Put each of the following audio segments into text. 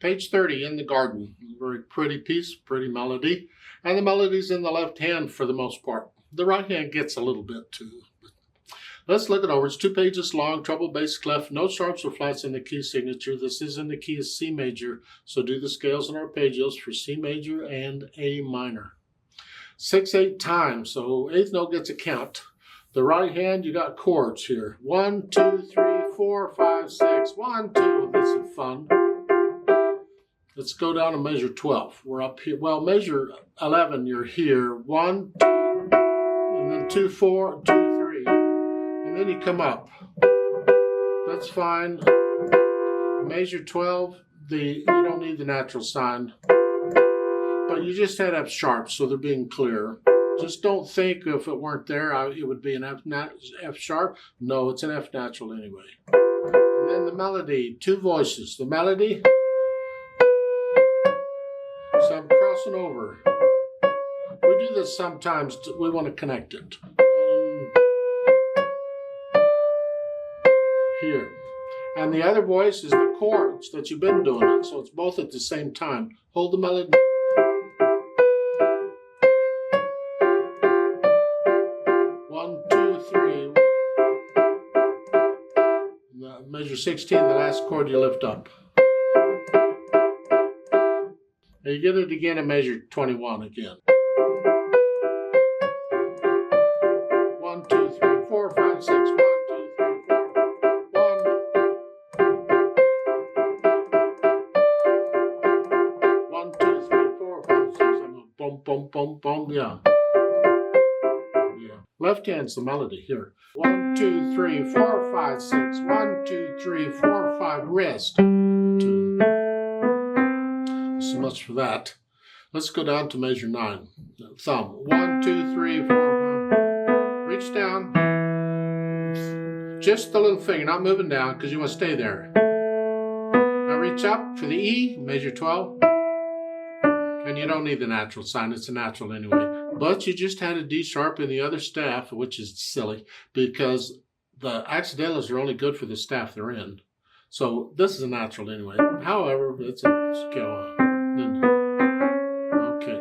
Page 30, In the Garden. Very pretty piece, pretty melody. And the melody's in the left hand for the most part. The right hand gets a little bit too. Let's look it over. It's 2 pages long, treble, bass, clef, no sharps or flats in the key signature. This is in the key of C major, so do the scales and arpeggios for C major and A minor. 6/8 time, so eighth note gets a count. The right hand, you got chords here. 1, 2, 3, 4, 5, 6. 1, 2. This is fun. Let's go down to measure 12. We're up here. Well, measure 11, you're here. 1, 2, and then 2, 4, 2, 3. And then you come up. That's fine. Measure 12, you don't need the natural sign. But you just had F sharp, so they're being clear. Just don't think if it weren't there, it would be an F sharp. No, it's an F natural anyway. And then the melody, 2 voices. The melody, so I'm crossing over. We do this sometimes. We want to connect it. Here. And the other voice is the chords that you've been doing it. So it's both at the same time. Hold the melody. Measure 16, the last chord you lift up. And you get it again in measure 21 again. 1, 2, 3, 4, 5, 6. 1, 2, 3, 4. 1, 2, 3, 4, 5, 6. Boom, boom, boom, boom. Yeah. Left hand's the melody here. 1, 2, 3, 4, 5, 6. 1, 2, 3, 4, 5. Rest. 2. So much for that. Let's go down to measure 9. Thumb. 1, 2, 3, 4, 5. Reach down. Just the little finger, not moving down because you want to stay there. Now reach up for the E, measure 12. And you don't need the natural sign, it's a natural anyway. But you just had a D sharp in the other staff, which is silly because the accidentals are only good for the staff they're in. So this is a natural anyway. However, it's a scale. Okay.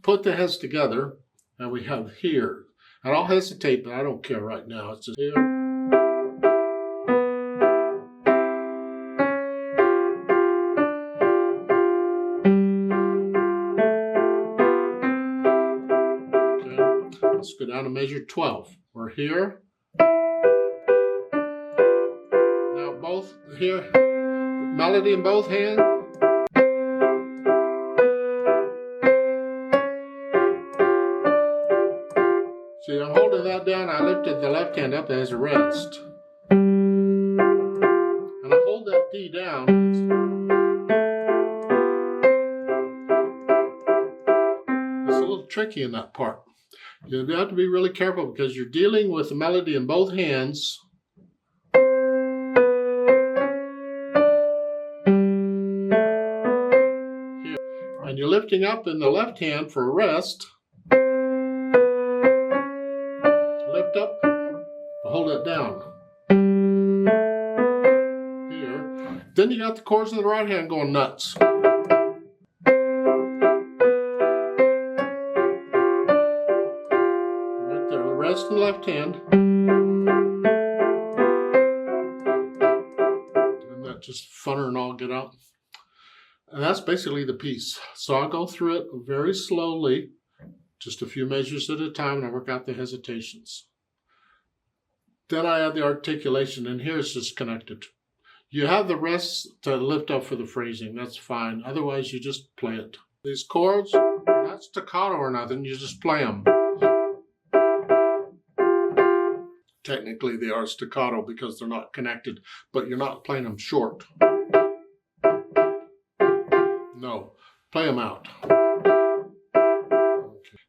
Put the heads together, and we have here. And I'll hesitate, but I don't care right now. It's just here. Let's go down to measure 12. We're here. Now both here, melody in both hands. See, I'm holding that down. I lifted the left hand up as a rest. And I hold that D down. It's a little tricky in that part. You have to be really careful because you're dealing with the melody in both hands. Here. And you're lifting up in the left hand for a rest. Lift up, hold it down. Here. Then you got the chords in the right hand going nuts. Rest in the left hand. And that's just funner and all get out. And that's basically the piece. So I'll go through it very slowly, just a few measures at a time, and I work out the hesitations. Then I add the articulation, and here it's just connected. You have the rest to lift up for the phrasing, that's fine. Otherwise, you just play it. These chords, they're not staccato or nothing, you just play them. Technically, they are staccato because they're not connected, but you're not playing them short. No, play them out. Okay.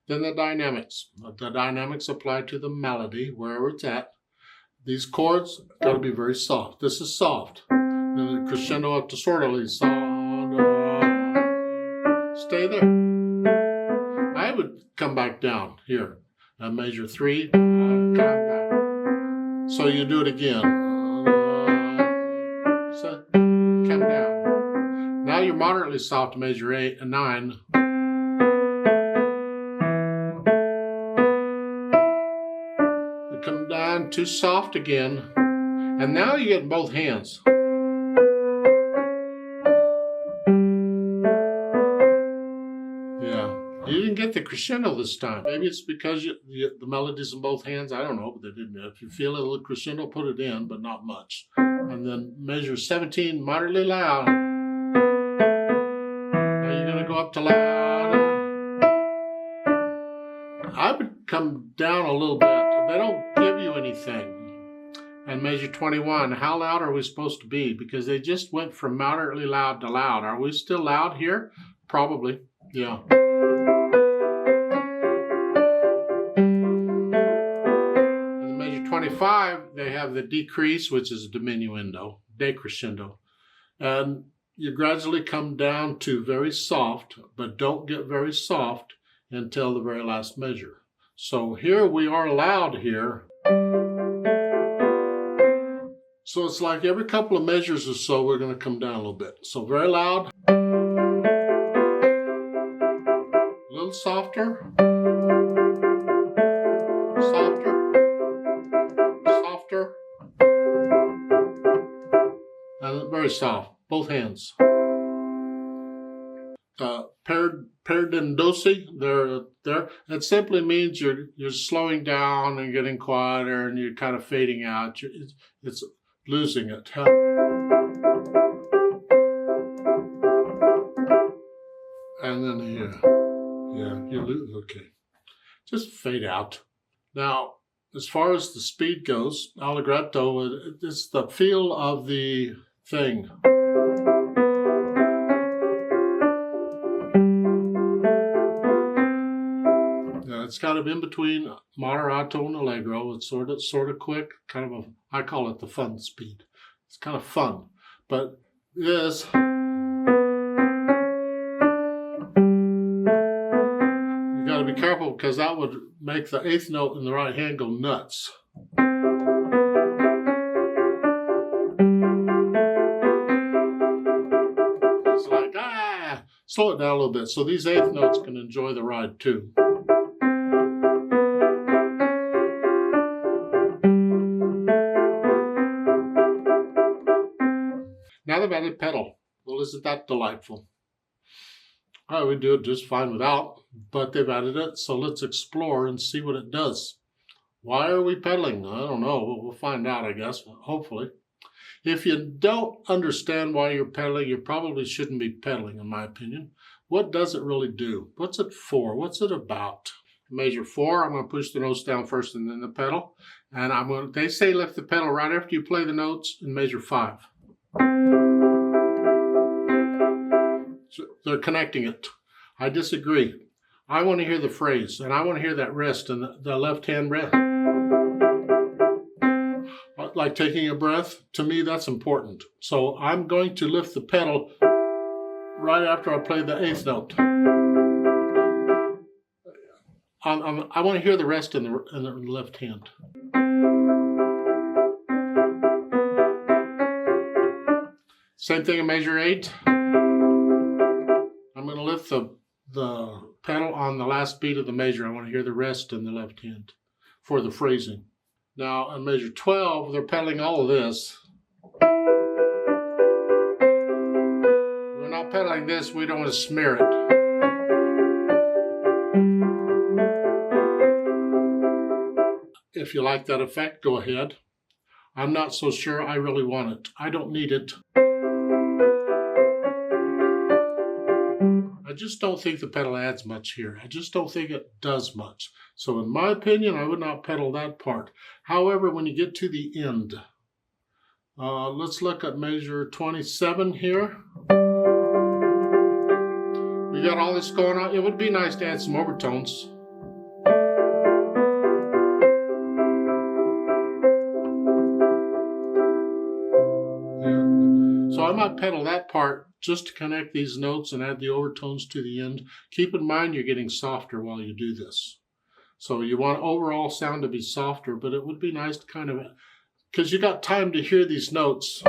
Then the dynamics. The dynamics apply to the melody, wherever it's at. These chords got to be very soft. This is soft. Then the crescendo up to sort of stay there. I would come back down here and measure 3, come back. So you do it again. So come down. Now you're moderately soft to measure 8 and 9. You come down to soft again, and now you get in both hands. Yeah, you didn't get the crescendo this time. Maybe it's because the melody's in both hands. I don't know, but they didn't. If you feel a little crescendo, put it in, but not much. And then measure 17 moderately loud. Now you're going to go up to loud. I would come down a little bit. They don't give you anything. And measure 21. How loud are we supposed to be? Because they just went from moderately loud to loud. Are we still loud here? Probably. Yeah. And measure 25, they have the decrease, which is a diminuendo, decrescendo. And you gradually come down to very soft, but don't get very soft until the very last measure. So here we are loud here. So it's like every couple of measures or so, we're going to come down a little bit. So very loud. A little softer. Softer. Softer. And very soft. Both hands. Perdendosi, there. It simply means you're slowing down and getting quieter, and you're kind of fading out. It's losing it. And then here, yeah, you lose. Okay, just fade out. Now, as far as the speed goes, allegretto, it's the feel of the thing. It's kind of in between moderato and allegro. It's sort of quick, kind of I call it the fun speed. It's kind of fun, but this, you got to be careful because that would make the 8th note in the right hand go nuts. It's like slow it down a little bit so these 8th notes can enjoy the ride too. Now they've added pedal. Well, isn't that delightful? I would do it just fine without, but they've added it, so let's explore and see what it does. Why are we pedaling? I don't know. We'll find out, I guess, hopefully. If you don't understand why you're pedaling, you probably shouldn't be pedaling, in my opinion. What does it really do? What's it for? What's it about? Measure 4, I'm going to push the notes down first and then the pedal. And they say lift the pedal right after you play the notes in measure 5. So they're connecting it. I disagree. I want to hear the phrase, and I want to hear that rest and the left hand rest. Like taking a breath, to me that's important. So I'm going to lift the pedal right after I play the 8th note. I want to hear the rest in the left hand. Same thing in measure 8. I'm going to lift the pedal on the last beat of the measure. I want to hear the rest in the left hand for the phrasing. Now, in measure 12, they're pedaling all of this. We're not pedaling this. We don't want to smear it. If you like that effect, go ahead. I'm not so sure I really want it. I don't need it. I just don't think the pedal adds much here. I just don't think it does much. So in my opinion, I would not pedal that part. However, when you get to the end, let's look at measure 27 here. We got all this going on. It would be nice to add some overtones. So I might pedal that part just to connect these notes and add the overtones to the end. Keep in mind you're getting softer while you do this. So you want overall sound to be softer, but it would be nice to kind of, because you got time to hear these notes.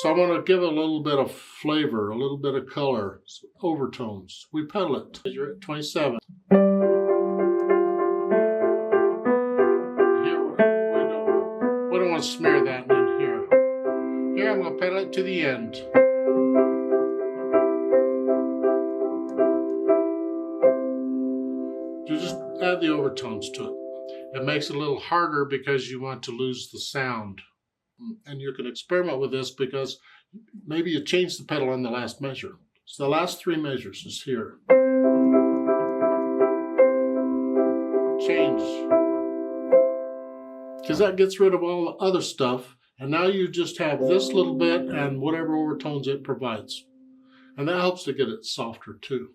So I want to give it a little bit of flavor, a little bit of color, some overtones. We pedal it. You're at 27. Here, we don't want to smear that in here. Here I'm going to pedal it to the end. You just add the overtones to it. It makes it a little harder because you want to lose the sound. And you can experiment with this because maybe you change the pedal on the last measure. So the last 3 measures is here. Change. Because that gets rid of all the other stuff. And now you just have this little bit and whatever overtones it provides. And that helps to get it softer too.